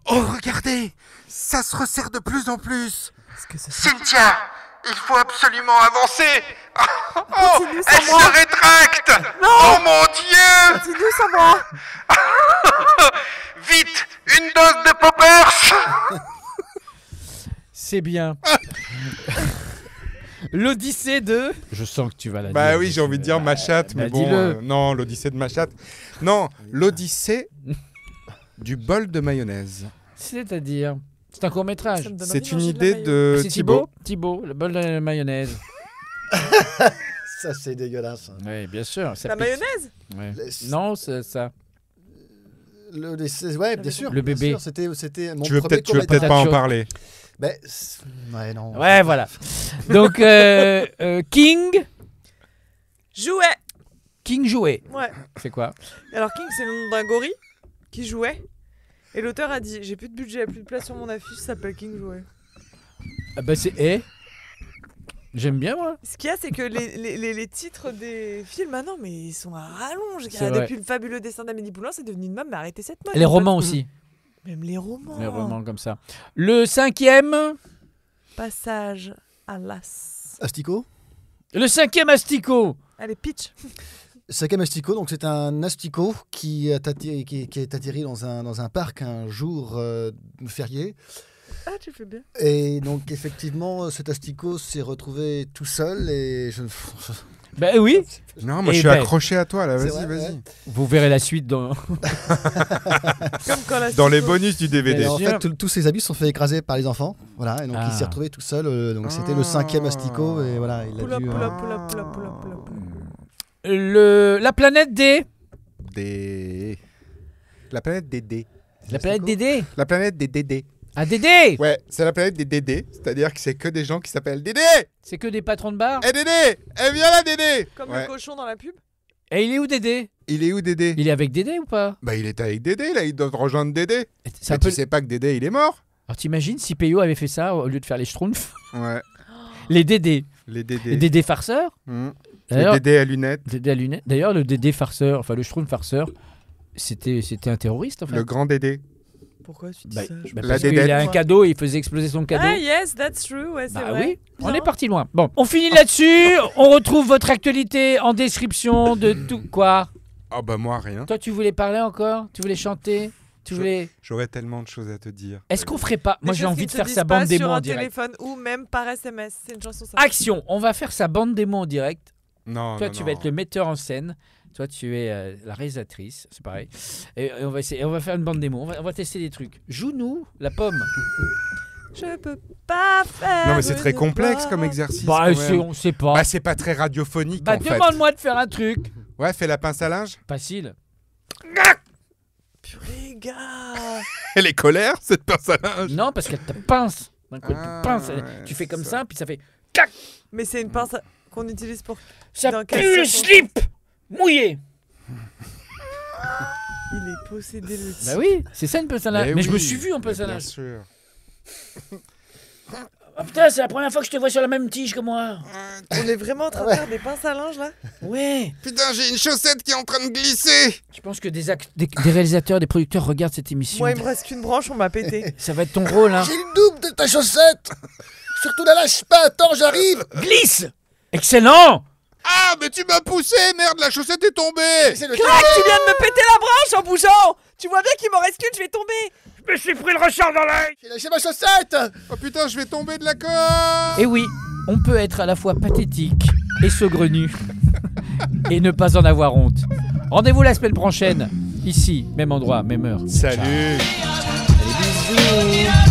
Oh, regardez, ça se resserre de plus en plus. Cynthia, il faut absolument avancer. Continue sans Elle moi. se rétracte. Oh mon Dieu. Continue sans moi. Vite, une dose de poppers. C'est bien. L'Odyssée de... Je sens que tu vas la dire. Bah oui, j'ai envie de dire ma chatte, mais bah, bon, dis-le. non, l'Odyssée de ma chatte. Non, l'Odyssée du bol de mayonnaise. C'est-à-dire... C'est un court-métrage. Ça me donne C'est envie une de manger de la idée mayo. de C'est Thibaut. Thibaut, le bol de mayonnaise. Ça, c'est dégueulasse. Oui, bien sûr. ça La pique. mayonnaise. Ouais. Les- Non, c'est ça. Ouais, bien sûr. Le bien bébé. sûr, C'était mon Tu veux premier peut-être pas en court-métrage. parler. Ben, ouais, non. Ouais, voilà. Donc, King jouait. Ouais. C'est quoi? Alors King, c'est le nom d'un gorille qui jouait. Et l'auteur a dit, j'ai plus de budget, plus de place sur mon affiche, ça s'appelle King jouait. Ah bah c'est... J'aime bien, moi. Ce qu'il y a, c'est que les titres des films, maintenant, mais ils sont à rallonge. C'est vrai. Depuis le fabuleux destin d'Amélie Poulain, c'est devenu une mode, mais arrêtez cette mode. Les en fait. romans aussi. Même les romans. Les romans comme ça. Le 5e... Passage à l'as. Asticot. Le 5e asticot. Allez, pitch. Cinquième asticot, donc c'est un asticot qui est atterri dans un parc un jour férié. Ah, tu fais bien. Et donc effectivement, cet asticot s'est retrouvé tout seul et je... Ben oui. Non, moi Eh je suis ben. accroché à toi là, C'est vas-y, vrai, vas-y. ouais. Vous verrez la suite dans... Comme quand la Dans les Cisco- bonus du DVD. Et en sûr. fait, tous ses habits sont fait écraser par les enfants. Voilà, et donc Ah. il s'est retrouvé tout seul. Donc c'était le cinquième asticot et voilà, il a Pull up, dû. pull up, pull up, pull up, pull up, pull up. La planète des... Des... La planète des dés. La planète Dédé. La planète des Dédés. Ah, Dédé. Ouais, c'est la planète des Dédés, c'est-à-dire que c'est que des gens qui s'appellent Dédé. C'est que des patrons de bar. Eh Dédé, eh viens là Dédé. Comme Ouais. le cochon dans la pub. Et il est où Dédé? Il est où Dédé? Il est avec Dédé ou pas? Bah il est avec Dédé là, il doit rejoindre Dédé. Ça Mais peut... tu sais pas que Dédé il est mort? Alors t'imagines si Peyo avait fait ça au lieu de faire les schtroumpfs? Ouais, Les Dédés. les Dédés. Les Dédés farceurs. Mmh. Les D'ailleurs, Dédés à lunettes. Dédé à lunettes. D'ailleurs, le Dédé farceur, enfin le schtroumpf farceur, c'était un terroriste en fait. Le grand Dédé. Pourquoi tu dis Bah, ça je bah, La parce qu'il Dédette. a un cadeau et il faisait exploser son cadeau. Ah yes, that's true, ouais, c'est Bah vrai. oui, on Bien. est parti loin. Bon, on finit là-dessus. On retrouve votre actualité en description de tout. Quoi? Ah bah moi rien. Toi, tu voulais parler encore? Tu voulais chanter? Tu voulais... J'aurais tellement de choses à te dire. Est-ce qu'on ferait pas... Des Moi, j'ai choses envie qui de ne se faire disent sa pas bande démo sur en un direct. téléphone ou même par SMS. C'est une chanson ça. Action, on va faire sa bande démo en direct. Non, Toi, non, tu non. vas être le metteur en scène. Toi, tu es la réalisatrice. C'est pareil. Et on va essayer, on va faire une bande démo. On va tester des trucs. Joue-nous la pomme. Je peux pas faire. Non mais c'est très une complexe pomme. comme exercice. Bah, quand même. on sait pas. Bah c'est pas très radiophonique Bah, en fait. demande-moi de faire un truc. Ouais, fais la pince à linge. Facile. Purée, gars. Elle est colère cette pince à linge. Non, parce qu'elle te pince. D'un coup, elle Ah, te pince. ouais, Tu fais comme ça. ça, puis ça fait... Mais c'est une pince qu'on utilise pour. Ça Dans pue quelle le circonstance slip mouillé. Il est possédé le Bah oui, c'est ça une pince à linge. Mais je me oui, suis vu en pince à bien linge. sûr. Oh putain, c'est la première fois que je te vois sur la même tige que moi. On est vraiment en train de faire des pinces à linge là. Ouais. Putain, j'ai une chaussette qui est en train de glisser. Je pense que des réalisateurs, des producteurs regardent cette émission. Moi, il me reste qu'une branche, on m'a pété. Ça va être ton rôle, hein. J'ai le double de ta chaussette. Surtout la lâche pas. Attends, j'arrive. Glisse. Excellent. Ah, mais tu m'as poussé, merde, la chaussette est tombée. C'est le Crac, tu viens de me péter la branche en bougeant. Tu vois bien qu'il m'en reste qu'une, je vais tomber. Je me suis pris le ressort dans l'œil. J'ai lâché ma chaussette. Oh putain, je vais tomber de la corde. Et oui, on peut être à la fois pathétique et saugrenu et ne pas en avoir honte. Rendez-vous la semaine prochaine, ici, même endroit, même heure. Salut. Allez, bisous.